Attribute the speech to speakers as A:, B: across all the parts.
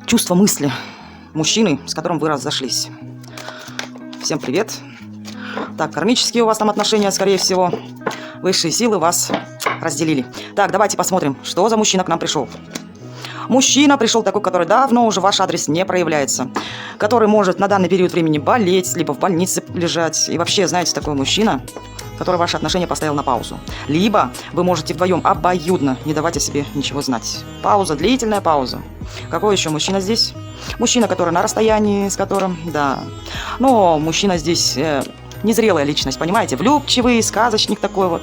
A: чувства, мысли мужчины, с которым вы разошлись. Всем привет. Так, кармические у вас там отношения, скорее всего. Высшие силы вас разделили. Так, давайте посмотрим, что за мужчина к нам пришел. Мужчина пришел такой, который давно уже ваш адрес не проявляется. Который может на данный период времени болеть, либо в больнице лежать. И вообще, знаете, такой мужчина, который ваши отношения поставил на паузу. Либо вы можете вдвоем обоюдно не давать о себе ничего знать. Пауза, длительная пауза. Какой еще мужчина здесь? Мужчина, который на расстоянии, с которым, да. Но мужчина здесь незрелая личность, понимаете? Влюбчивый, сказочник такой вот.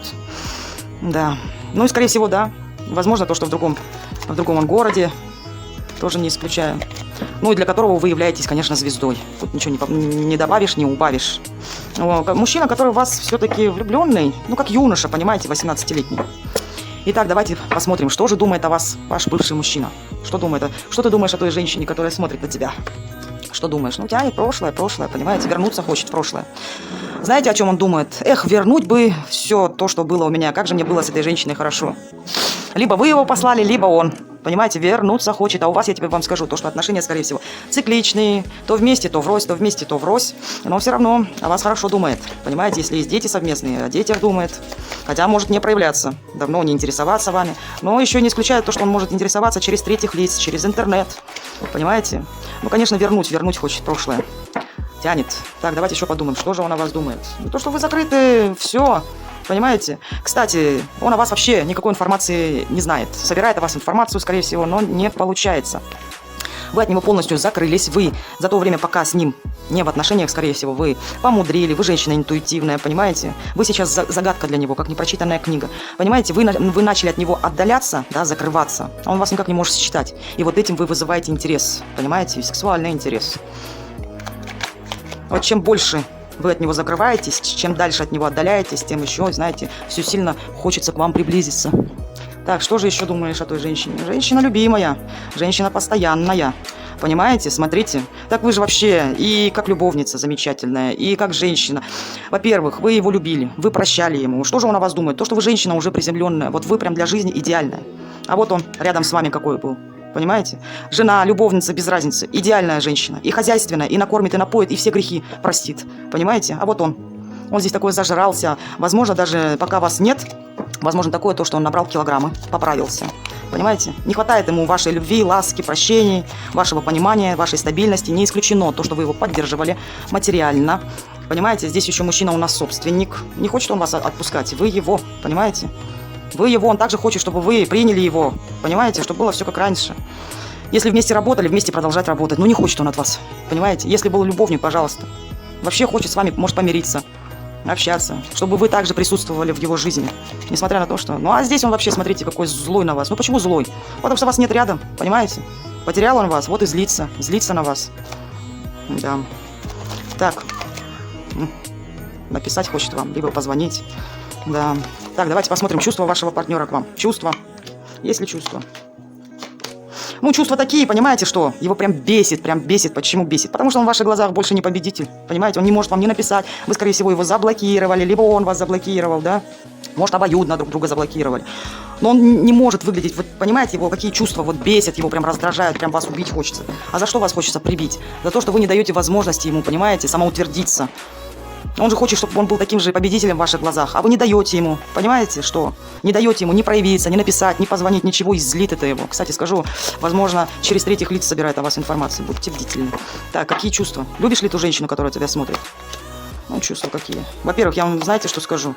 A: Да. Ну и, скорее всего, да. Возможно, то, что в другом он городе. Тоже не исключаю. Ну и для которого вы являетесь, конечно, звездой. Тут ничего не добавишь, не убавишь. Мужчина, который у вас все-таки влюбленный, ну как юноша, понимаете, 18-летний. Итак, давайте посмотрим, что же думает о вас ваш бывший мужчина. Что ты думаешь о той женщине, которая смотрит на тебя? Что думаешь? Ну, тянет прошлое, понимаете, вернуться хочет в прошлое. Знаете, о чем он думает? Эх, вернуть бы все то, что было у меня. Как же мне было с этой женщиной хорошо. Либо вы его послали, либо он. Понимаете, вернуться хочет. А у вас, я тебе вам скажу, то, что отношения, скорее всего, цикличные. То вместе, то врозь, то вместе, то врозь. Но все равно о вас хорошо думает. Понимаете, если есть дети совместные, о детях думает. Хотя может не проявляться, давно не интересоваться вами. Но еще не исключает то, что он может интересоваться через третьих лиц, через интернет. Понимаете? Ну, конечно, вернуть хочет прошлое. Тянет. Так, давайте еще подумаем, что же он о вас думает. Ну, то, что вы закрыты, все. Понимаете? Кстати, он о вас вообще никакой информации не знает. Собирает о вас информацию, скорее всего, но не получается. Вы от него полностью закрылись. Вы за то время, пока с ним не в отношениях, скорее всего, вы помудрили. Вы женщина интуитивная, понимаете? Вы сейчас загадка для него, как непрочитанная книга. Понимаете? Вы начали от него отдаляться, да, закрываться. А он вас никак не может считать. И вот этим вы вызываете интерес. Понимаете? Сексуальный интерес. Вот чем больше вы от него закрываетесь, чем дальше от него отдаляетесь, тем еще, знаете, все сильно хочется к вам приблизиться. Так, что же еще думаешь о той женщине? Женщина любимая, женщина постоянная. Понимаете? Смотрите. Так вы же вообще и как любовница замечательная, и как женщина. Во-первых, вы его любили, вы прощали ему. Что же он о вас думает? То, что вы женщина уже приземленная. Вот вы прям для жизни идеальная. А вот он рядом с вами какой был. Понимаете? Жена, любовница, без разницы. Идеальная женщина. И хозяйственная, и накормит, и напоит, и все грехи простит. Понимаете? А вот он. Он здесь такой зажрался. Возможно, даже пока вас нет, возможно, такое то, что он набрал килограммы, поправился. Понимаете? Не хватает ему вашей любви, ласки, прощений, вашего понимания, вашей стабильности. Не исключено то, что вы его поддерживали материально. Понимаете? Здесь еще мужчина у нас собственник. Не хочет он вас отпускать. Вы его. Понимаете? Вы его, он также хочет, чтобы вы приняли его. Понимаете, чтобы было все как раньше. Если вместе работали, вместе продолжать работать. Ну, не хочет он от вас. Понимаете? Если был любовник, пожалуйста. Вообще хочет с вами, может, помириться, общаться. Чтобы вы также присутствовали в его жизни. Несмотря на то, что... Ну, а здесь он вообще, смотрите, какой злой на вас. Ну, почему злой? Потому что вас нет рядом. Понимаете? Потерял он вас, вот и злится. Злится на вас. Да. Так. Написать хочет вам, либо позвонить. Да. Так, давайте посмотрим чувства вашего партнера к вам. Чувства. Есть ли чувства? Ну, чувства такие, понимаете, что его прям бесит. Почему бесит? Потому что он в ваших глазах больше не победитель. Понимаете, он не может вам не написать. Вы, скорее всего, его заблокировали, либо он вас заблокировал, да? Может, обоюдно друг друга заблокировали. Но он не может выглядеть, вот понимаете, его какие чувства вот бесят, его прям раздражают, прям вас убить хочется. А за что вас хочется прибить? За то, что вы не даете возможности ему, понимаете, самоутвердиться. Он же хочет, чтобы он был таким же победителем в ваших глазах, а вы не даете ему, понимаете, что? Не даете ему ни проявиться, ни написать, ни позвонить, ничего, и злит это его. Кстати, скажу, возможно, через третьих лиц собирает о вас информацию, будьте бдительны. Так, какие чувства? Любишь ли ту женщину, которая тебя смотрит? Ну, чувства какие? Во-первых, я вам, знаете, что скажу?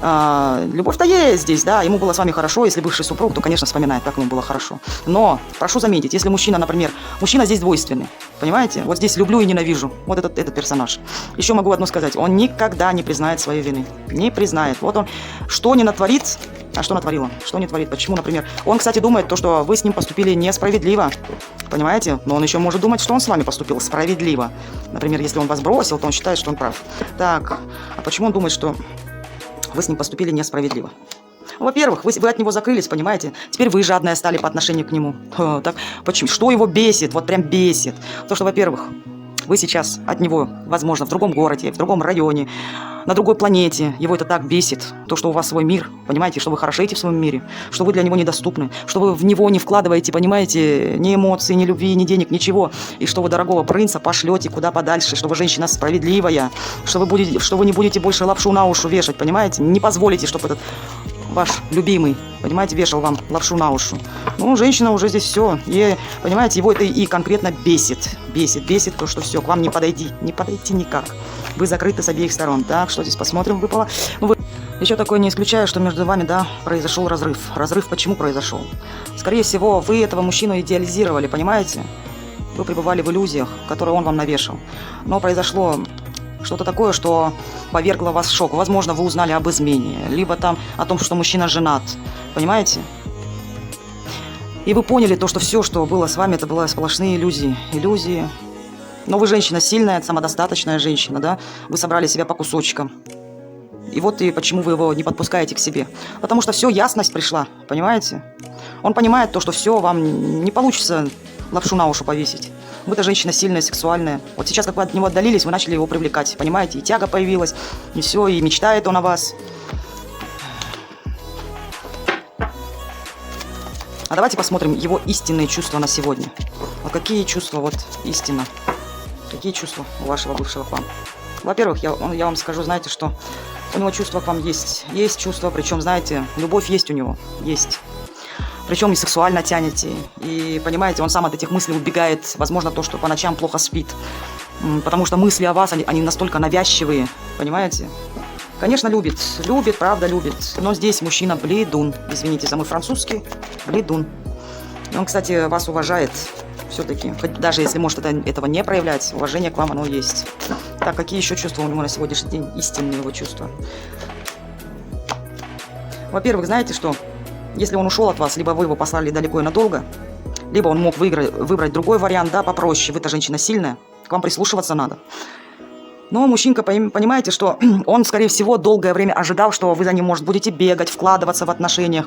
A: Любовь-то есть здесь, да, ему было с вами хорошо. Если бывший супруг, то, конечно, вспоминает, как ему было хорошо. Но, прошу заметить, если мужчина, например, мужчина здесь двойственный, понимаете? Вот здесь люблю и ненавижу. Вот этот персонаж. Еще могу одно сказать. Он никогда не признает своей вины. Не признает. Вот он, что не натворит, а что натворил он? Что не творит? Почему, например? Он, кстати, думает, то, что вы с ним поступили несправедливо. Понимаете? Но он еще может думать, что он с вами поступил справедливо. Например, если он вас бросил, то он считает, что он прав. Так, а почему он думает, что вы с ним поступили несправедливо? Во-первых, вы от него закрылись, понимаете? Теперь вы жадная стали по отношению к нему. Так, почему? Что его бесит? Вот прям бесит. То, что, во-первых, Вы сейчас от него, возможно, в другом городе, в другом районе, на другой планете. Его это так бесит, то, что у вас свой мир, понимаете, что вы хорошеете в своем мире, что вы для него недоступны, что вы в него не вкладываете, понимаете, ни эмоций, ни любви, ни денег, ничего, и что вы дорогого принца пошлете куда подальше, что вы женщина справедливая, что вы не будете больше лапшу на уши вешать, понимаете, не позволите, чтобы этот ваш любимый, понимаете, вешал вам лапшу на уши. Ну, женщина уже здесь все, и, понимаете, его это и конкретно бесит, то, что все, к вам не подойти никак. Вы закрыты с обеих сторон. Так, что здесь посмотрим, выпало. Еще такое не исключаю, что между вами, да, произошел разрыв. Разрыв почему произошел? Скорее всего, вы этого мужчину идеализировали, понимаете? Вы пребывали в иллюзиях, которые он вам навешал. Но произошло что-то такое, что повергло вас в шок. Возможно, вы узнали об измене, либо там о том, что мужчина женат, понимаете? И вы поняли то, что все, что было с вами, это были сплошные иллюзии. Но вы женщина сильная, самодостаточная женщина, да? Вы собрали себя по кусочкам. И вот и почему вы его не подпускаете к себе. Потому что все, ясность пришла, понимаете? Он понимает то, что все, вам не получится лапшу на уши повесить. Вы-то женщина сильная, сексуальная. Вот сейчас, как вы от него отдалились, вы начали его привлекать, понимаете? И тяга появилась, и все, и мечтает он о вас. А давайте посмотрим его истинные чувства на сегодня. Вот какие чувства, вот истинно. Какие чувства у вашего бывшего к вам? Во-первых, я вам скажу, знаете, что у него чувства к вам есть. Есть чувства, причем, знаете, любовь есть у него. Есть. Причем и сексуально тянете. И, понимаете, он сам от этих мыслей убегает. Возможно, то, что по ночам плохо спит. Потому что мысли о вас, они настолько навязчивые. Понимаете? Конечно, любит. Любит, правда, любит. Но здесь мужчина бледун. Извините за мой французский. Бледун. Он, кстати, вас уважает. Все-таки, даже если может этого не проявлять, уважение к вам оно есть. Так, какие еще чувства у него на сегодняшний день? Истинные его чувства. Во-первых, знаете что? Если он ушел от вас, либо вы его послали далеко и надолго, либо он мог выбрать другой вариант, да, попроще. Вы-то женщина сильная, к вам прислушиваться надо. Но мужчинка, понимаете, что он, скорее всего, долгое время ожидал, что вы за ним, может, будете бегать, вкладываться в отношения,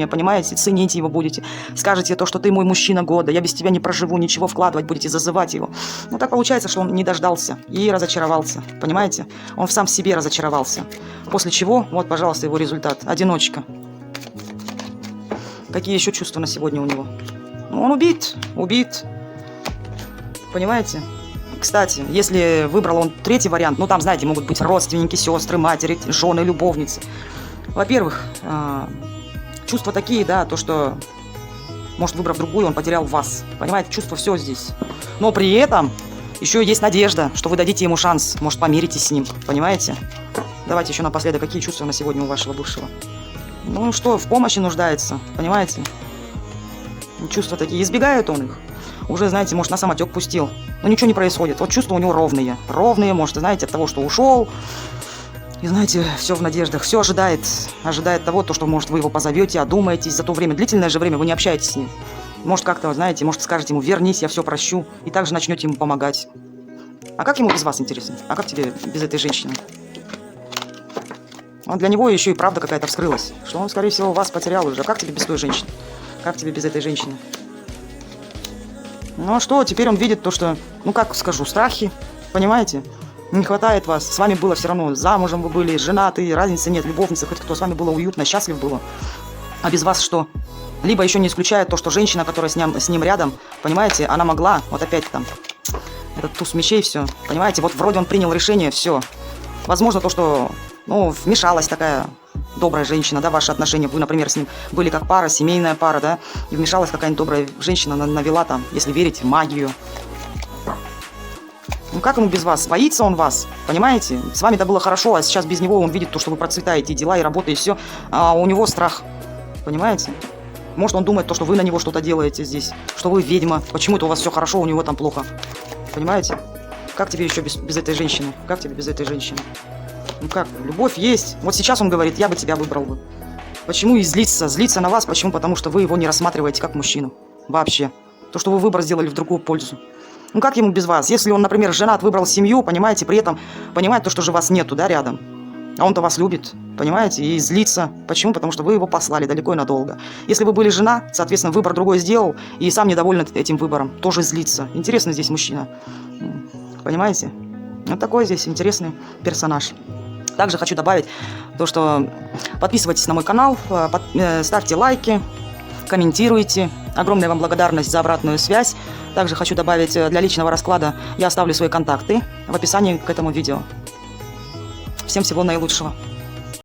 A: понимаете, ценить его будете. Скажете то, что ты мой мужчина года, я без тебя не проживу, ничего вкладывать будете, зазывать его. Но так получается, что он не дождался и разочаровался, понимаете? Он сам в себе разочаровался. После чего, вот, пожалуйста, его результат. Одиночка. Какие еще чувства на сегодня у него? Ну, он убит. Понимаете? Кстати, если выбрал он третий вариант, ну там, знаете, могут быть родственники, сестры, матери, жены, любовницы. Во-первых, чувства такие, да, то, что, может, выбрав другую, он потерял вас. Понимаете, чувства все здесь. Но при этом еще есть надежда, что вы дадите ему шанс, может, помиритесь с ним, понимаете? Давайте еще напоследок, какие чувства на сегодня у вашего бывшего? Ну что, в помощи нуждается, понимаете? Чувства такие, избегает он их. Уже, знаете, может, на самотек пустил. Но ничего не происходит. Вот чувства у него ровные. Ровные, может, знаете, от того, что ушел. И, знаете, все в надеждах. Все ожидает того, то, что, может, вы его позовете, одумаетесь. За то время, длительное же время вы не общаетесь с ним. Может, как-то, знаете, может, скажете ему, вернись, я все прощу. И также начнете ему помогать. А как ему без вас, интересно? А как тебе без этой женщины? Вот для него еще и правда какая-то вскрылась. Что он, скорее всего, вас потерял уже. А как тебе без той женщины? Как тебе без этой женщины? Ну а что, теперь он видит то, что, ну как скажу, страхи, понимаете? Не хватает вас, с вами было все равно, замужем вы были, женаты, разницы нет, любовница, хоть кто, с вами было уютно, счастлив было. А без вас что? Либо еще не исключает то, что женщина, которая с ним рядом, понимаете, она могла, вот опять там, этот туз мечей, все, понимаете, вот вроде он принял решение, все. Возможно то, что, ну, вмешалась такая добрая женщина, да, ваши отношения, вы, например, с ним были как пара, семейная пара, да, и вмешалась какая-нибудь добрая женщина, навела там, если верить, магию. Ну как ему без вас? Боится он вас, понимаете? С вами-то было хорошо, а сейчас без него он видит то, что вы процветаете, и дела, и работа, и все, а у него страх, понимаете? Может, он думает то, что вы на него что-то делаете здесь, что вы ведьма, почему-то у вас все хорошо, у него там плохо, понимаете? Как тебе еще без этой женщины? Как тебе без этой женщины? Ну как, любовь есть. Вот сейчас он говорит, я бы тебя выбрал бы. Почему и злиться? Злиться на вас, почему? Потому что вы его не рассматриваете как мужчину. Вообще. То, что вы выбор сделали в другую пользу. Ну как ему без вас? Если он, например, женат, выбрал семью, понимаете, при этом понимает то, что же вас нету, да, рядом. А он-то вас любит, понимаете, и злится. Почему? Потому что вы его послали далеко и надолго. Если вы были жена, соответственно, выбор другой сделал, и сам недоволен этим выбором, тоже злится. Интересно здесь мужчина. понимаете? Вот такой здесь интересный персонаж. Также хочу добавить то, что подписывайтесь на мой канал, ставьте лайки, комментируйте. Огромная вам благодарность за обратную связь. Также хочу добавить, для личного расклада я оставлю свои контакты в описании к этому видео. Всем всего наилучшего.